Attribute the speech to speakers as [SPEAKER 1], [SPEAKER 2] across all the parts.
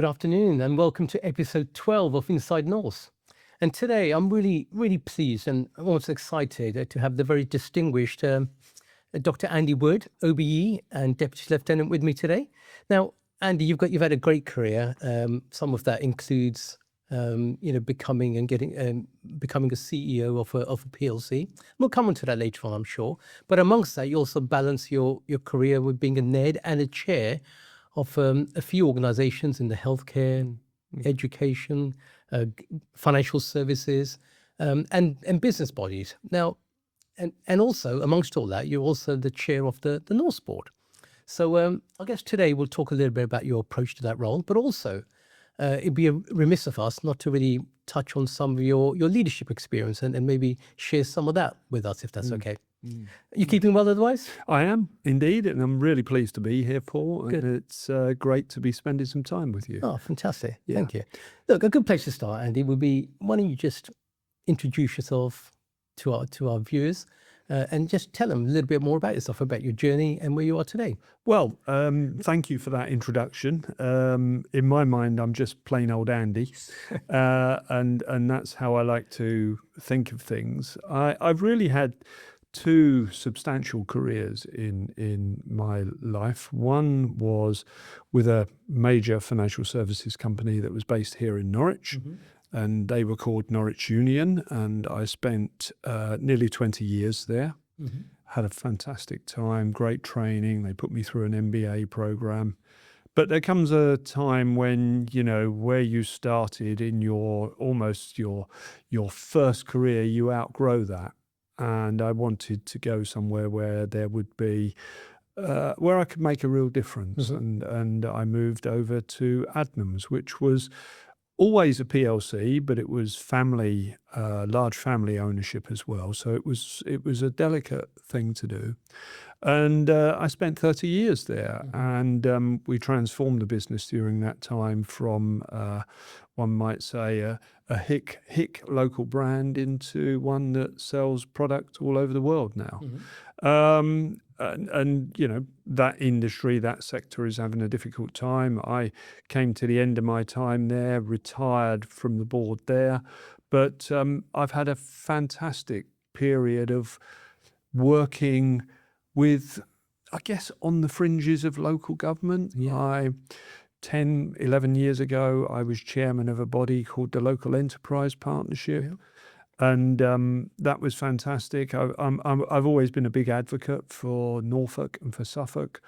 [SPEAKER 1] Good afternoon and welcome to episode 12 of Inside Norse. And today I'm really pleased and also excited to have the very distinguished Dr. Andy Wood, OBE and Deputy Lieutenant with me today. Now, Andy, you've had a great career. Some of that includes becoming a CEO of a PLC. We'll come on to that later on, I'm sure. But amongst that, you also balance your career with being a NED and a chair of a few organizations in the healthcare, education, financial services, and business bodies. Now, and also amongst all that, you're also the chair of the Norse Board. So I guess today we'll talk a little bit about your approach to that role, but also it'd be remiss of us not to really touch on some of your leadership experience and maybe share some of that with us, if that's okay. You keeping well otherwise?
[SPEAKER 2] I am indeed, and I'm really pleased to be here, Paul.
[SPEAKER 1] Good.
[SPEAKER 2] And it's great to be spending some time with you.
[SPEAKER 1] Oh, fantastic.
[SPEAKER 2] Yeah.
[SPEAKER 1] Thank you. Look, a good place to start, Andy, would be, why don't you just introduce yourself to our viewers and just tell them a little bit more about yourself, about your journey and where you are today.
[SPEAKER 2] Well, thank you for that introduction. In my mind, I'm just plain old Andy, and that's how I like to think of things. I've really had two substantial careers in my life. One was with a major financial services company that was based here in Norwich, and they were called Norwich Union, and I spent nearly 20 years there. Had a fantastic time, great training. They put me through an MBA program. But there comes a time when, where you started in your first career, you outgrow that. And I wanted to go somewhere where there would be, where I could make a real difference. And I moved over to Adnams, which was always a PLC, but it was family, large family ownership as well. So it was a delicate thing to do. And I spent 30 years there, and we transformed the business during that time from, one might say, a hick local brand into one that sells product all over the world now. And that industry, that sector is having a difficult time. I came to the end of my time there, retired from the board there, but I've had a fantastic period of working with, I guess, on the fringes of local government. 10, 11 years ago, I was chairman of a body called the Local Enterprise Partnership. And that was fantastic. I've always been a big advocate for Norfolk and for Suffolk.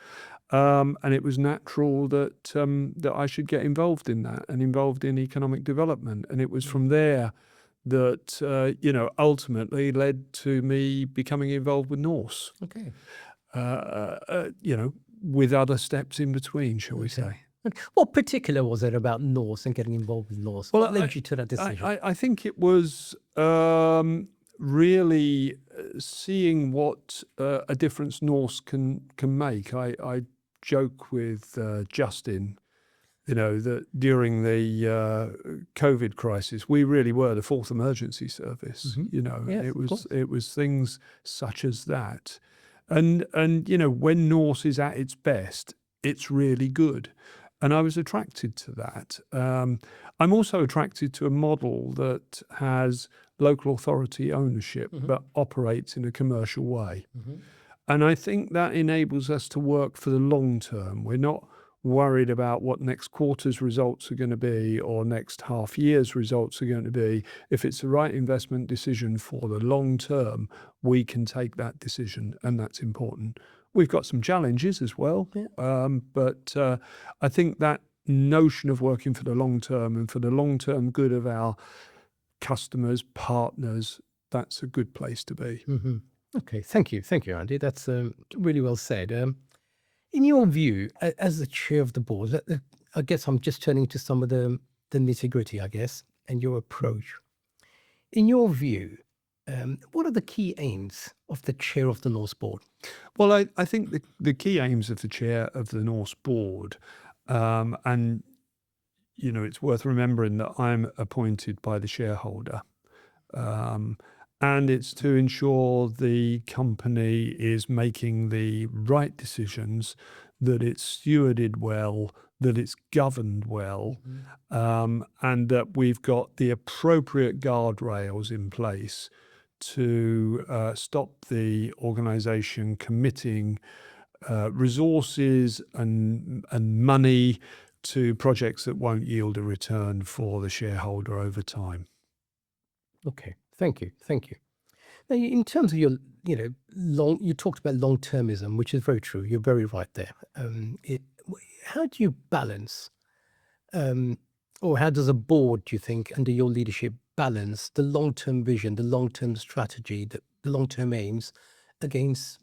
[SPEAKER 2] And it was natural that I should get involved in that and involved in economic development. And it was from there that, ultimately led to me becoming involved with Norse.
[SPEAKER 1] Okay.
[SPEAKER 2] With other steps in between, shall we say.
[SPEAKER 1] What particular was it about Norse and getting involved with Norse? What led you to that decision?
[SPEAKER 2] I think it was really seeing what a difference Norse can make. I joke with Justin, that during the COVID crisis, we really were the fourth emergency service.
[SPEAKER 1] Yes,
[SPEAKER 2] it was things such as that, and when Norse is at its best, it's really good. And I was attracted to that. I'm also attracted to a model that has local authority ownership, but operates in a commercial way. And I think that enables us to work for the long term. We're not worried about what next quarter's results are going to be or next half year's results are going to be. If it's the right investment decision for the long term, we can take that decision, and that's important. We've got some challenges as well, but I think that notion of working for the long term and for the long-term good of our customers, partners, that's a good place to be.
[SPEAKER 1] Okay, thank you, Andy. That's really well said. In your view, as the chair of the board, I guess I'm just turning to some of the nitty-gritty, I guess, and your approach. In your view, what are the key aims of the chair of the Norse Board?
[SPEAKER 2] Well, I think the key aims of the chair of the Norse Board, and it's worth remembering that I'm appointed by the shareholder, and it's to ensure the company is making the right decisions, that it's stewarded well, that it's governed well, and that we've got the appropriate guardrails in place to stop the organisation committing resources and money to projects that won't yield a return for the shareholder over time.
[SPEAKER 1] Okay, thank you. Now, in terms of your, you talked about long-termism, which is very true. You're very right there. How do you balance, or how does a board, do you think, under your leadership, balance the long-term vision, the long-term strategy, the long-term aims against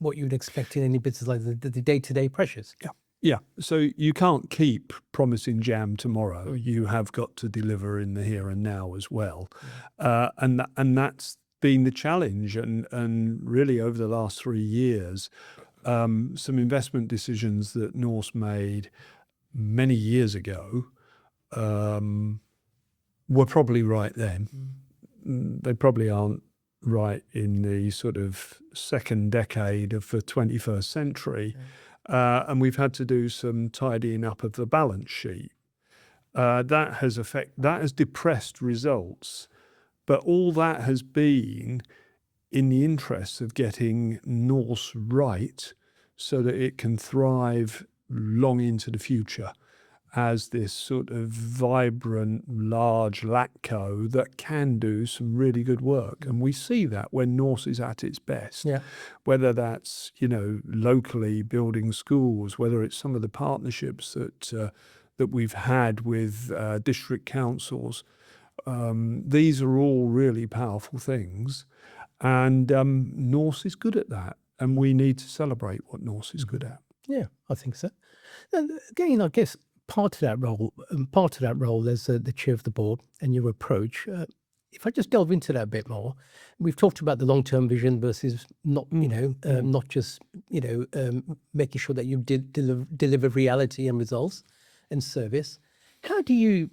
[SPEAKER 1] what you'd expect in any business like the day-to-day pressures?
[SPEAKER 2] Yeah. So you can't keep promising jam tomorrow. You have got to deliver in the here and now as well. And that's been the challenge. And really over the last 3 years, some investment decisions that Norse made many years ago were probably right then. They probably aren't right in the sort of second decade of the 21st century. And we've had to do some tidying up of the balance sheet. That has depressed results, but all that has been in the interest of getting Norse right so that it can thrive long into the future as this sort of vibrant, large LATCo that can do some really good work. And we see that when Norse is at its best, whether that's, locally building schools, whether it's some of the partnerships that we've had with district councils. These are all really powerful things. And Norse is good at that. And we need to celebrate what Norse is good at.
[SPEAKER 1] Yeah, I think so. And again, I guess part of that role as the chair of the board and your approach, if I just delve into that a bit more, we've talked about the long-term vision versus not just making sure that you deliver reality and results and service. How do you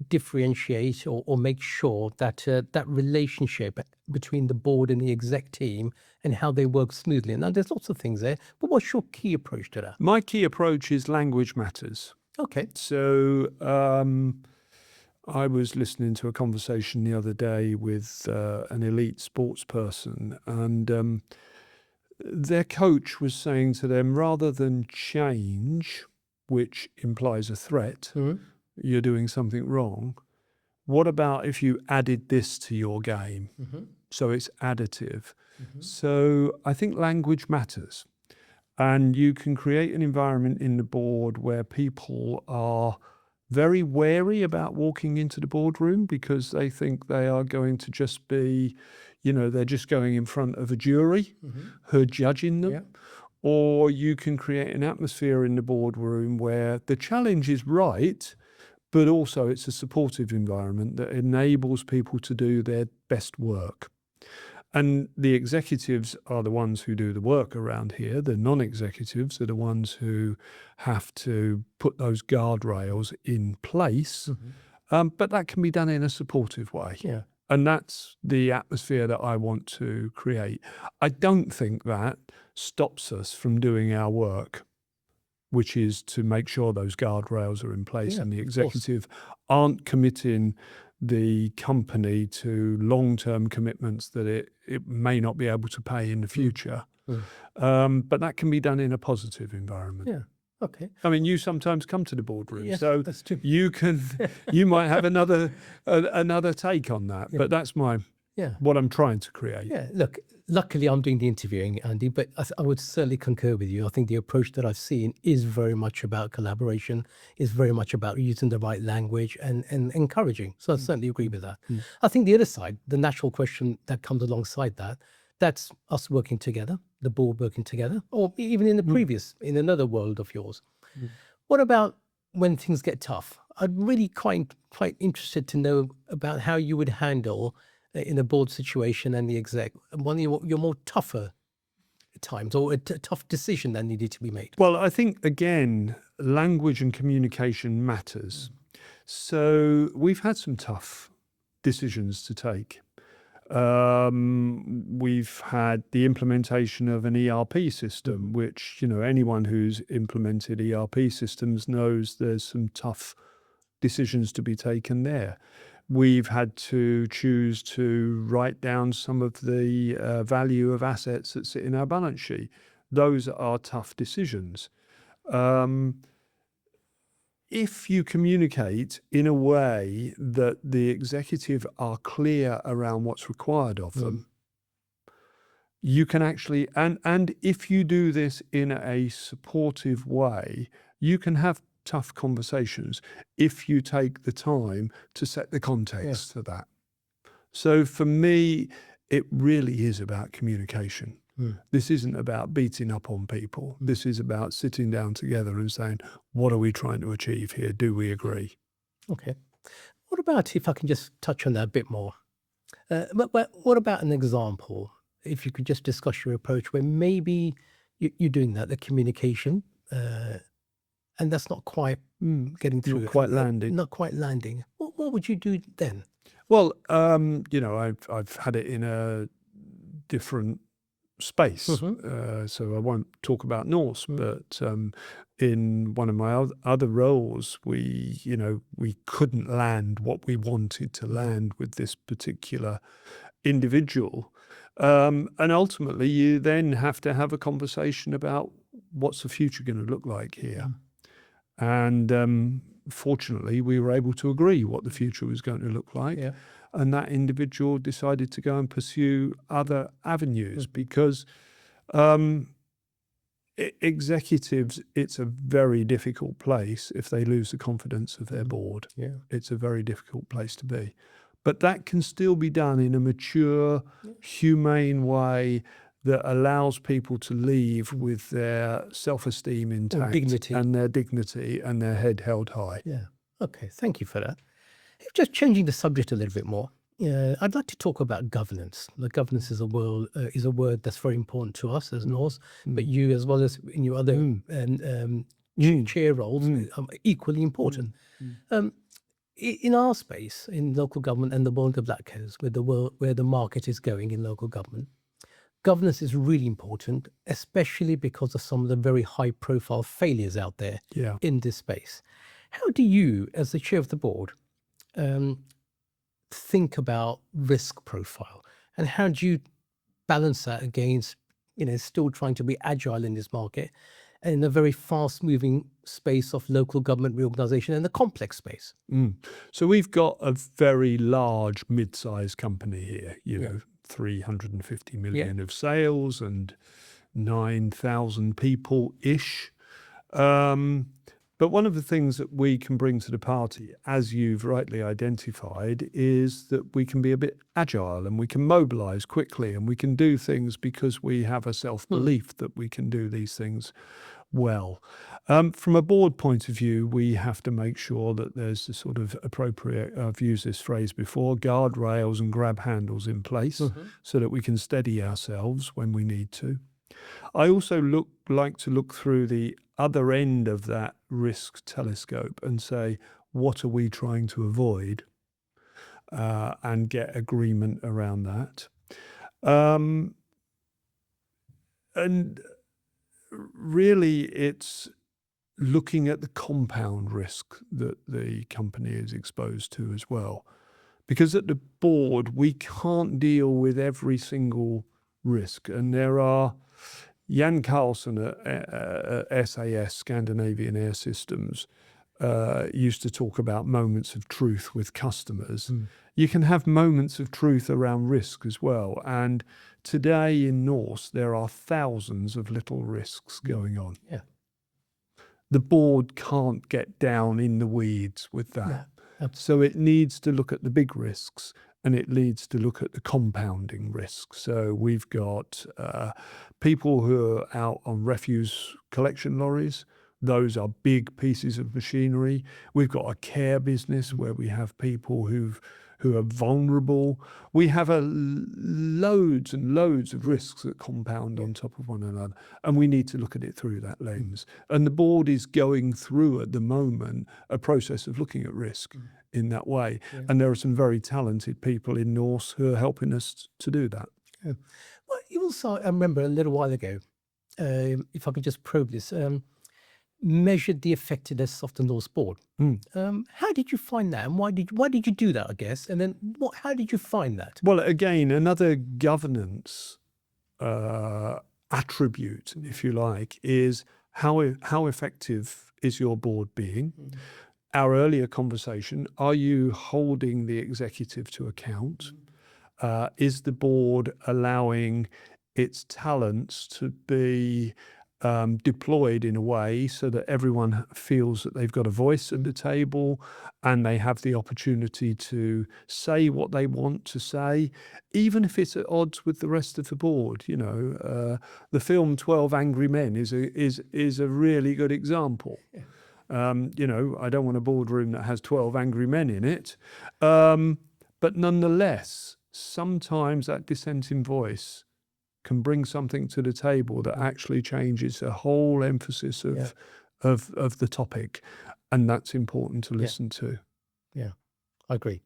[SPEAKER 1] differentiate or make sure that that relationship between the board and the exec team and how they work smoothly? Now, there's lots of things there, but what's your key approach to that?
[SPEAKER 2] My key approach is language matters.
[SPEAKER 1] Okay.
[SPEAKER 2] So I was listening to a conversation the other day with an elite sports person, and their coach was saying to them, rather than change, which implies a threat, you're doing something wrong, what about if you added this to your game? So it's additive. So I think language matters. And you can create an environment in the board where people are very wary about walking into the boardroom because they think they are going to just be, they're just going in front of a jury who are judging them. Or you can create an atmosphere in the boardroom where the challenge is right, but also it's a supportive environment that enables people to do their best work. And the executives are the ones who do the work around here. The non-executives are the ones who have to put those guardrails in place. But that can be done in a supportive way. And that's the atmosphere that I want to create. I don't think that stops us from doing our work, which is to make sure those guardrails are in place and the executive aren't committing the company to long-term commitments that it may not be able to pay in the future. But that can be done in a positive environment.
[SPEAKER 1] Okay.
[SPEAKER 2] I mean, you sometimes come to the boardroom,
[SPEAKER 1] so
[SPEAKER 2] that's true. You might have another take on that, but that's what I'm trying to create.
[SPEAKER 1] Look, luckily I'm doing the interviewing, Andy, but I would certainly concur with you. I think the approach that I've seen is very much about collaboration, is very much about using the right language and encouraging. So I certainly agree with that. I think the other side, the natural question that comes alongside that, that's us working together, the board working together, or even in the previous, in another world of yours. What about when things get tough? I'm really quite interested to know about how you would handle in a board situation and the exec, one of your more tougher times or a tough decision that needed to be made.
[SPEAKER 2] Well, I think, again, language and communication matters. So we've had some tough decisions to take. We've had the implementation of an ERP system, which, anyone who's implemented ERP systems knows there's some tough decisions to be taken there. We've had to choose to write down some of the value of assets that sit in our balance sheet. Those are tough decisions. If you communicate in a way that the executive are clear around what's required of them, you can actually, and if you do this in a supportive way, you can have tough conversations if you take the time to set the context to that. So for me, it really is about communication. This isn't about beating up on people. This is about sitting down together and saying, what are we trying to achieve here? Do we agree?
[SPEAKER 1] Okay. What about, if I can just touch on that a bit more, but what about an example? If you could just discuss your approach where maybe you're doing that, the communication, and that's not quite getting through.
[SPEAKER 2] Not quite landing.
[SPEAKER 1] Not quite landing. What would you do then?
[SPEAKER 2] Well, I've had it in a different space, so I won't talk about Norse, but in one of my other roles, we couldn't land what we wanted to land with this particular individual, and ultimately you then have to have a conversation about what's the future going to look like here. And fortunately, we were able to agree what the future was going to look like. And that individual decided to go and pursue other avenues because executives, it's a very difficult place if they lose the confidence of their board. It's a very difficult place to be. But that can still be done in a mature, humane way that allows people to leave with their self-esteem intact and their dignity and their head held high.
[SPEAKER 1] Okay, thank you for that. Just changing the subject a little bit more, I'd like to talk about governance. The governance is a word that's very important to us as Norse, but you, as well as in your other chair roles, are equally important. In our space, in local government and the world of LATCos, where the market is going in local government, governance is really important, especially because of some of the very high-profile failures out there in this space. How do you, as the chair of the board, think about risk profile, and how do you balance that against, still trying to be agile in this market and in a very fast-moving space of local government reorganization and the complex space?
[SPEAKER 2] So we've got a very large mid-sized company here, 350 million of sales and 9,000 people-ish. But one of the things that we can bring to the party, as you've rightly identified, is that we can be a bit agile and we can mobilize quickly and we can do things because we have a self-belief that we can do these things well. From a board point of view, we have to make sure that there's the sort of appropriate, I've used this phrase before, guardrails and grab handles in place so that we can steady ourselves when we need to. I also like to look through the other end of that risk telescope and say, what are we trying to avoid, and get agreement around that. And really, it's looking at the compound risk that the company is exposed to as well. Because at the board, we can't deal with every single risk. And there are Jan Carlson at SAS, Scandinavian Air Systems, used to talk about moments of truth with customers. You can have moments of truth around risk as well. And today in Norse, there are thousands of little risks going on. The board can't get down in the weeds with that. So it needs to look at the big risks and it needs to look at the compounding risks. So we've got people who are out on refuse collection lorries. Those are big pieces of machinery. We've got a care business where we have people who are vulnerable. We have loads and loads of risks that compound on top of one another, and we need to look at it through that lens. And the board is going through at the moment a process of looking at risk in that way.
[SPEAKER 1] Yeah.
[SPEAKER 2] And there are some very talented people in Norse who are helping us to do that.
[SPEAKER 1] Yeah. Well, you also, I remember a little while ago, if I could just probe this, measured the effectiveness of the Norse board. How did you find that, and why did you do that? I guess, and then how did you find that?
[SPEAKER 2] Well, again, another governance attribute, if you like, is how effective is your board being? Our earlier conversation, are you holding the executive to account? Is the board allowing its talents to be deployed in a way so that everyone feels that they've got a voice at the table and they have the opportunity to say what they want to say, even if it's at odds with the rest of the board? You know, the film 12 Angry Men is a really good example. You know, I don't want a boardroom that has 12 angry men in it. But nonetheless, sometimes that dissenting voice can bring something to the table that actually changes the whole emphasis of the topic. And that's important to listen to.
[SPEAKER 1] Yeah, I agree.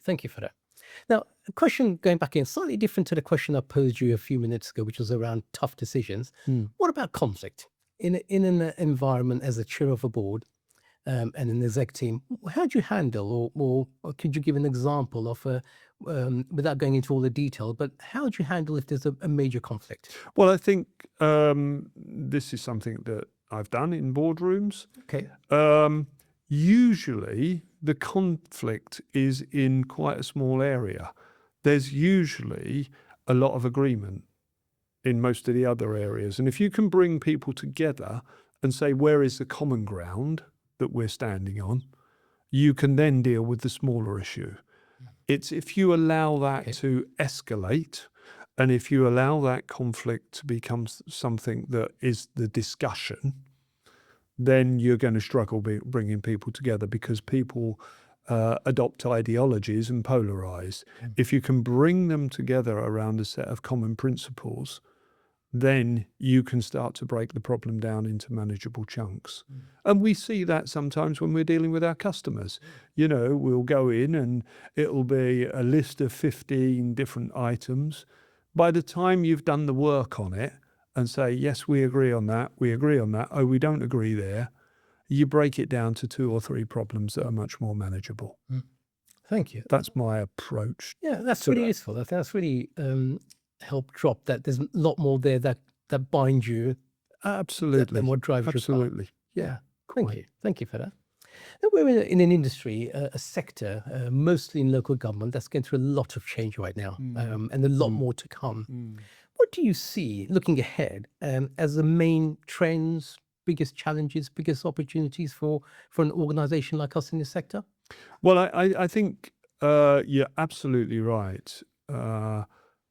[SPEAKER 1] Thank you for that. Now, a question going back in, slightly different to the question I posed you a few minutes ago, which was around tough decisions. What about conflict? In an environment as a chair of a board and an exec team, how do you handle, or could you give an example of, without going into all the detail, but how do you handle if there's a major conflict?
[SPEAKER 2] Well, I think this is something that I've done in boardrooms.
[SPEAKER 1] Okay.
[SPEAKER 2] Usually the conflict is in quite a small area. There's usually a lot of agreement in most of the other areas. And if you can bring people together and say, where is the common ground that we're standing on, you can then deal with the smaller issue. It's if you allow that to escalate, and if you allow that conflict to become something that is the discussion, then you're going to struggle bringing people together, because people adopt ideologies and polarize. If you can bring them together around a set of common principles, then you can start to break the problem down into manageable chunks. And we see that sometimes when we're dealing with our customers. You know, we'll go in and it'll be a list of 15 different items. By the time you've done the work on it and say, yes, we agree on that, oh, we don't agree there, you break it down to 2 or 3 problems that are much more manageable.
[SPEAKER 1] Thank you.
[SPEAKER 2] That's my approach.
[SPEAKER 1] Yeah, that's really useful. I think that's really helped drop that. There's a lot more there that bind you.
[SPEAKER 2] Absolutely.
[SPEAKER 1] Than what drives you.
[SPEAKER 2] Absolutely.
[SPEAKER 1] Yeah. Thank you for that. Now, we're in an industry, a sector, mostly in local government, that's going through a lot of change right now, and a lot more to come. What do you see, looking ahead, as the main trends, biggest challenges, biggest opportunities for an organisation like us in this sector?
[SPEAKER 2] Well, I think you're absolutely right.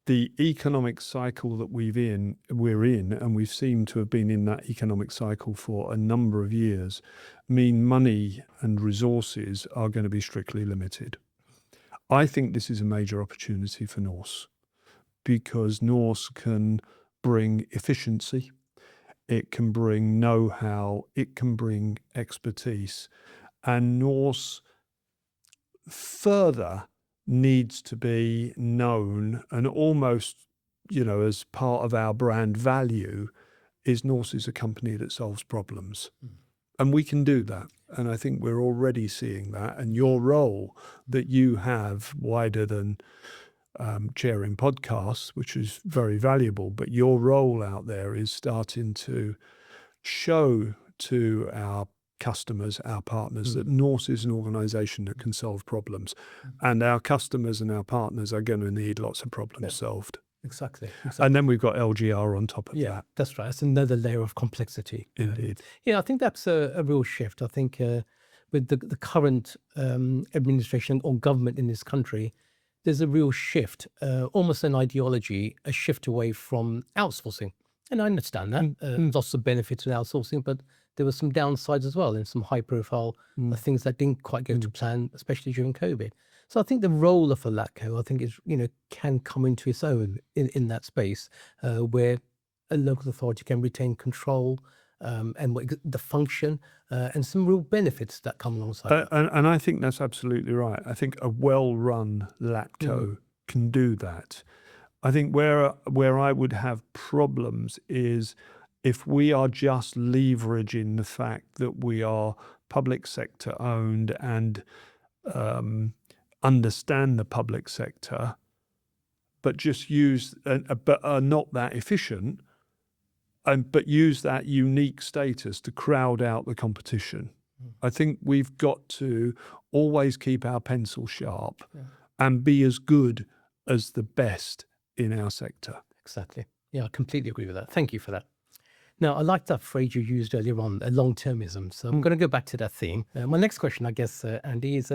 [SPEAKER 2] The economic cycle that we're in, and we've seemed to have been in that economic cycle for a number of years, mean money and resources are going to be strictly limited. I think this is a major opportunity for Norse, because Norse can bring efficiency, it can bring know-how, it can bring expertise, and Norse further needs to be known, and almost, you know, as part of our brand value, is Norse is a company that solves problems. And we can do that. And I think we're already seeing that. And your role that you have, wider than chairing podcasts, which is very valuable, but your role out there is starting to show to our customers, our partners, that Norse is an organisation that can solve problems, and our customers and our partners are going to need lots of problems solved.
[SPEAKER 1] Exactly.
[SPEAKER 2] And then we've got LGR on top of that.
[SPEAKER 1] That's right. That's another layer of complexity.
[SPEAKER 2] Indeed.
[SPEAKER 1] Yeah, I think that's a real shift. I think with the current administration or government in this country, there's a real shift, almost an ideology, a shift away from outsourcing. And I understand that. Lots of benefits with outsourcing, but there were some downsides as well, and some high-profile things that didn't quite go to plan, especially during COVID. So I think the role of a LATCo, I think, is, you know, can come into its own in that space, where a local authority can retain control and the function and some real benefits that come alongside that.
[SPEAKER 2] And I think that's absolutely right. I think a well-run LATCo can do that. I think where I would have problems is if we are just leveraging the fact that we are public sector owned and understand the public sector, but just use but are not that efficient, but use that unique status to crowd out the competition. I think we've got to always keep our pencil sharp and be as good as the best in our sector.
[SPEAKER 1] Exactly. Yeah, I completely agree with that. Thank you for that. Now, I like that phrase you used earlier on, long-termism. So I'm going to go back to that theme. My next question, I guess, Andy, is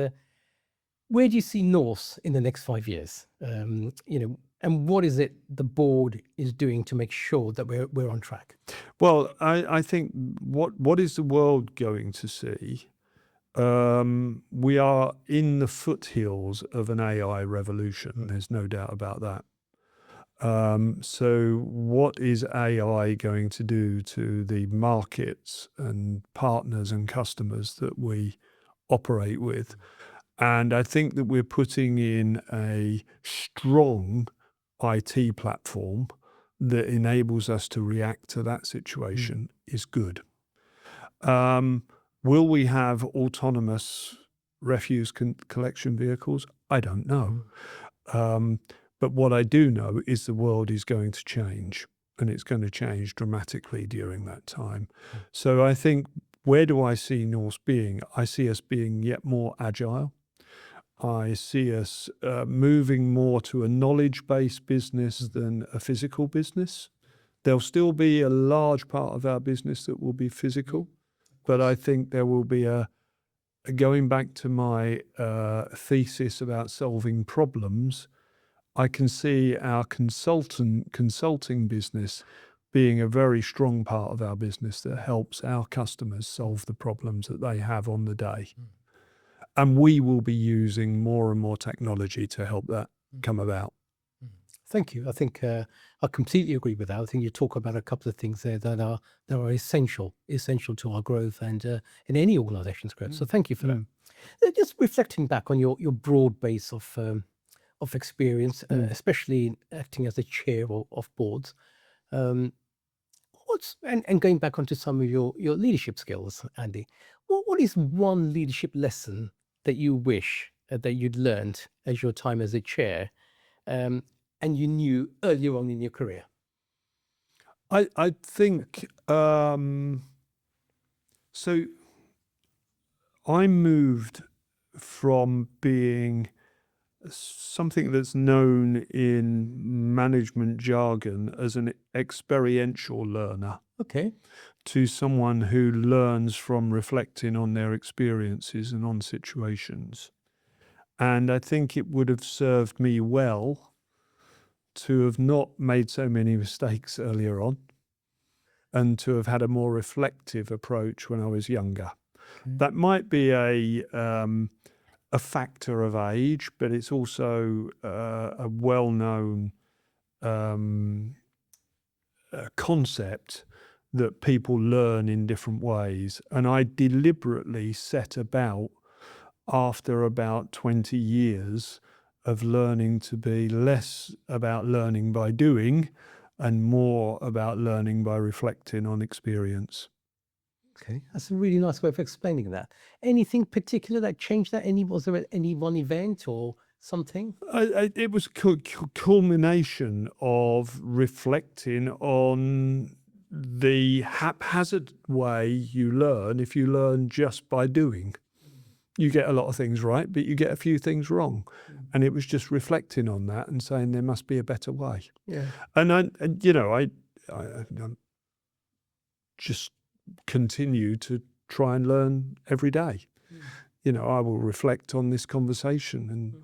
[SPEAKER 1] where do you see Norse in the next 5 years? And what is it the board is doing to make sure that we're on track?
[SPEAKER 2] Well, I think what is the world going to see? We are in the foothills of an AI revolution. There's no doubt about that. So what is AI going to do to the markets and partners and customers that we operate with? And I think that we're putting in a strong IT platform that enables us to react to that situation is good. Will we have autonomous refuse collection vehicles? I don't know. But what I do know is the world is going to change, and it's going to change dramatically during that time. So I think, where do I see Norse being? I see us being yet more agile. I see us moving more to a knowledge-based business than a physical business. There'll still be a large part of our business that will be physical, but I think there will be going back to my thesis about solving problems, I can see our consulting business being a very strong part of our business that helps our customers solve the problems that they have on the day. And we will be using more and more technology to help that come about.
[SPEAKER 1] Thank you. I think I completely agree with that. I think you talk about a couple of things there that are essential to our growth and in any organization's growth. So thank you for that. Just reflecting back on your broad base of experience, especially acting as the chair of boards, and going back onto some of your leadership skills, Andy. What is one leadership lesson that you wish that you'd learned as your time as a chair, and you knew earlier on in your career?
[SPEAKER 2] I think so. I moved from being something that's known in management jargon as an experiential learner.
[SPEAKER 1] Okay.
[SPEAKER 2] To someone who learns from reflecting on their experiences and on situations. And I think it would have served me well to have not made so many mistakes earlier on and to have had a more reflective approach when I was younger. That might be a factor of age, but it's also a well-known concept that people learn in different ways. And I deliberately set about, after about 20 years of learning, to be less about learning by doing and more about learning by reflecting on experience.
[SPEAKER 1] Okay, that's a really nice way of explaining that. Anything particular that changed that? Was there any one event or something?
[SPEAKER 2] It was a culmination of reflecting on the haphazard way you learn. If you learn just by doing, you get a lot of things right, but you get a few things wrong. And it was just reflecting on that and saying there must be a better way.
[SPEAKER 1] Yeah.
[SPEAKER 2] And I just continue to try and learn every day. I will reflect on this conversation and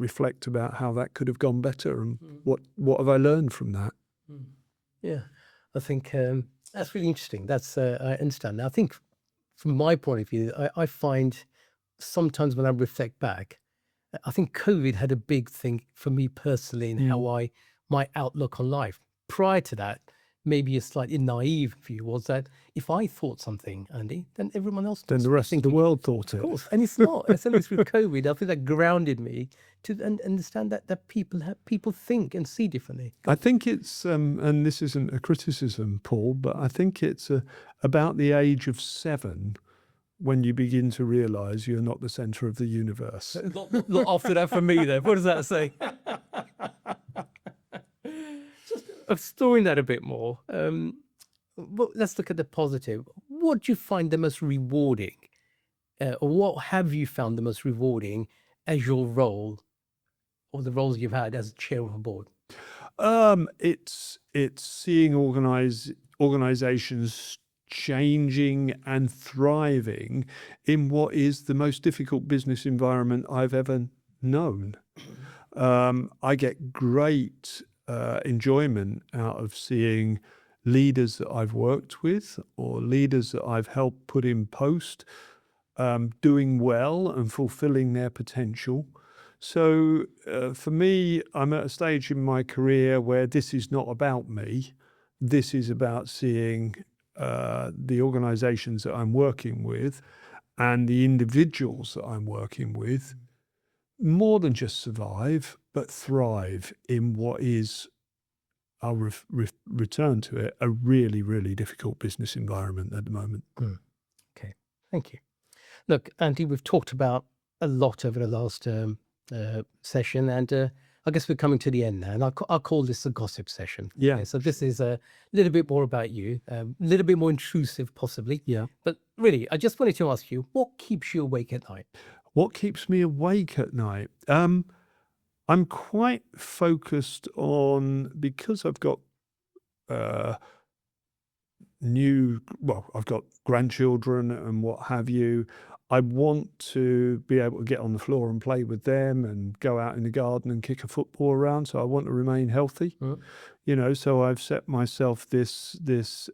[SPEAKER 2] reflect about how that could have gone better and what have I learned from that.
[SPEAKER 1] Yeah, I think that's really interesting. That's I understand. Now, I think from my point of view, I find sometimes when I reflect back, I think COVID had a big thing for me personally in how my outlook on life. Prior to that, maybe a slightly naive view was that if I thought something, Andy, then everyone else
[SPEAKER 2] Then
[SPEAKER 1] must
[SPEAKER 2] the
[SPEAKER 1] be
[SPEAKER 2] rest of the
[SPEAKER 1] thinking it.
[SPEAKER 2] world thought
[SPEAKER 1] Of
[SPEAKER 2] it.
[SPEAKER 1] course, and it's not. Certainly through COVID, I think that grounded me to understand that people think and see differently.
[SPEAKER 2] I think it's, and this isn't a criticism, Paul, but I think it's about the age of 7 when you begin to realise you're not the centre of the universe.
[SPEAKER 1] Not after that from me, then. What does that say? Just exploring that a bit more. Well, let's look at the positive. What do you find the most rewarding, or what have you found the most rewarding as your role, or the roles you've had as chair of a board?
[SPEAKER 2] It's seeing organisations changing and thriving in what is the most difficult business environment I've ever known. I get great enjoyment out of seeing leaders that I've worked with or leaders that I've helped put in post doing well and fulfilling their potential. So for me, I'm at a stage in my career where this is not about me. This is about seeing the organisations that I'm working with and the individuals that I'm working with more than just survive, but thrive in what is, I'll return to it, a really, really difficult business environment at the moment.
[SPEAKER 1] Okay, thank you. Look, Andy, we've talked about a lot over the last session, and I guess we're coming to the end now, and I'll call this a gossip session.
[SPEAKER 2] Yeah.
[SPEAKER 1] Okay, so this is a little bit more about you, a little bit more intrusive possibly.
[SPEAKER 2] Yeah.
[SPEAKER 1] But really, I just wanted to ask you, what keeps you awake at night?
[SPEAKER 2] What keeps me awake at night? I'm quite focused on, because I've got I've got grandchildren and what have you. I want to be able to get on the floor and play with them and go out in the garden and kick a football around. So I want to remain healthy, so I've set myself this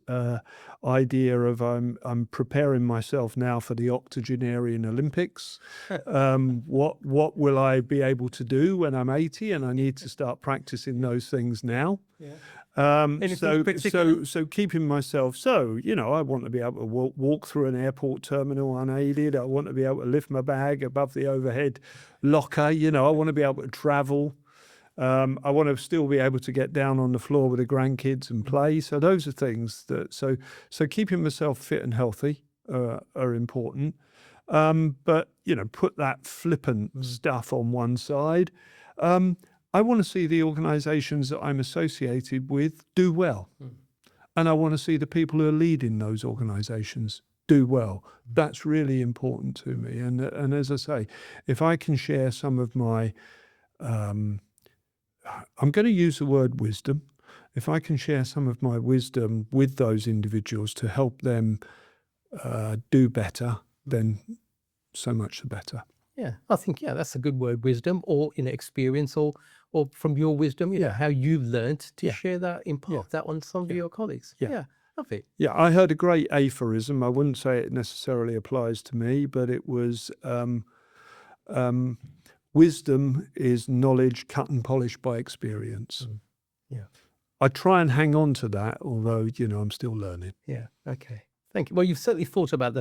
[SPEAKER 2] idea of I'm preparing myself now for the octogenarian Olympics. What will I be able to do when I'm 80? And I need to start practicing those things now.
[SPEAKER 1] Yeah.
[SPEAKER 2] So keeping myself, I want to be able to walk through an airport terminal unaided. I want to be able to lift my bag above the overhead locker. I want to be able to travel. I want to still be able to get down on the floor with the grandkids and play. So those are things that, so keeping myself fit and healthy are important. But, put that flippant stuff on one side. I want to see the organisations that I'm associated with do well. And I want to see the people who are leading those organisations do well. That's really important to me. And as I say, if I can share some of my, I'm going to use the word wisdom. If I can share some of my wisdom with those individuals to help them do better, then so much the better.
[SPEAKER 1] Yeah, I think, that's a good word, wisdom, or experience, or from your wisdom, how you've learned to share that, impart that on some of your colleagues. Yeah, love it.
[SPEAKER 2] Yeah, I heard a great aphorism. I wouldn't say it necessarily applies to me, but it was wisdom is knowledge cut and polished by experience.
[SPEAKER 1] Yeah.
[SPEAKER 2] I try and hang on to that, although, I'm still learning.
[SPEAKER 1] Yeah, okay. Thank you. Well, you've certainly thought about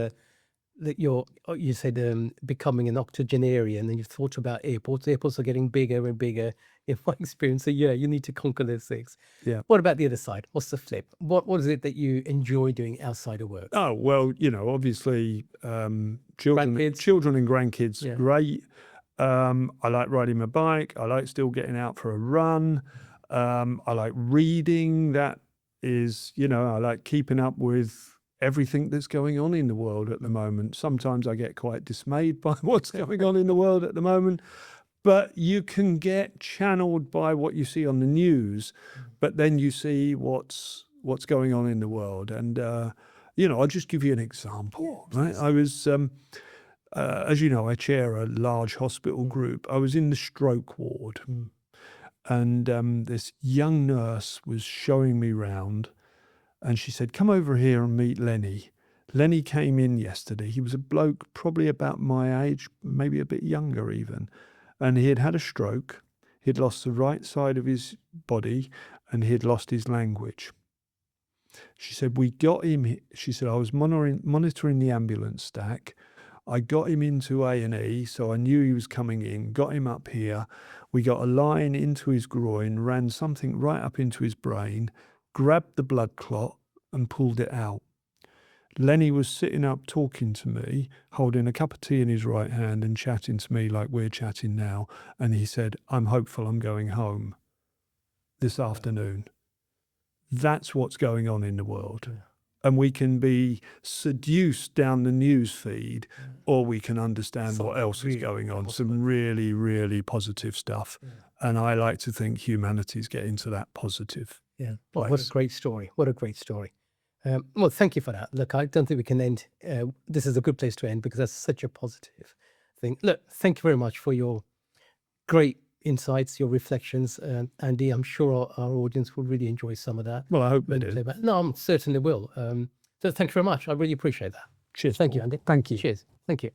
[SPEAKER 1] you said becoming an octogenarian, and you've thought about airports. Airports are getting bigger and bigger in my experience. So you need to conquer those things.
[SPEAKER 2] Yeah.
[SPEAKER 1] What about the other side? What's the flip? What is it that you enjoy doing outside of work?
[SPEAKER 2] Oh, well, obviously children and grandkids, great. I like riding my bike. I like still getting out for a run. I like reading. That is, I like keeping up with everything that's going on in the world at the moment. Sometimes I get quite dismayed by what's going on in the world at the moment, but you can get channeled by what you see on the news, but then you see what's going on in the world. And, I'll just give you an example. Right? I was, as you know, I chair a large hospital group. I was in the stroke ward, and this young nurse was showing me round. And she said, come over here and meet Lenny. Lenny came in yesterday. He was a bloke probably about my age, maybe a bit younger even. And he had had a stroke. He'd lost the right side of his body and he had lost his language. She said, we got him, she said, I was monitoring the ambulance stack. I got him into A&E, so I knew he was coming in, got him up here. We got a line into his groin, ran something right up into his brain, grabbed the blood clot and pulled it out. Lenny was sitting up talking to me, holding a cup of tea in his right hand and chatting to me like we're chatting now. And he said, I'm hopeful I'm going home this afternoon. That's what's going on in the world.
[SPEAKER 1] Yeah.
[SPEAKER 2] And we can be seduced down the news feed, or we can understand what else is going on. Some really, really positive stuff.
[SPEAKER 1] Yeah.
[SPEAKER 2] And I like to think humanity's getting to that positive.
[SPEAKER 1] Yeah. Well, what a great story. What a great story. Well, thank you for that. Look, I don't think we can end. This is a good place to end because that's such a positive thing. Look, thank you very much for your great insights, your reflections. Andy, I'm sure our audience will really enjoy some of that.
[SPEAKER 2] Well, I hope they
[SPEAKER 1] when
[SPEAKER 2] do.
[SPEAKER 1] play back. No, I certainly will. So thank you very much. I really appreciate that.
[SPEAKER 2] Cheers.
[SPEAKER 1] Thank you,
[SPEAKER 2] Paul.
[SPEAKER 1] Andy.
[SPEAKER 2] Thank you.
[SPEAKER 1] Cheers. Thank you.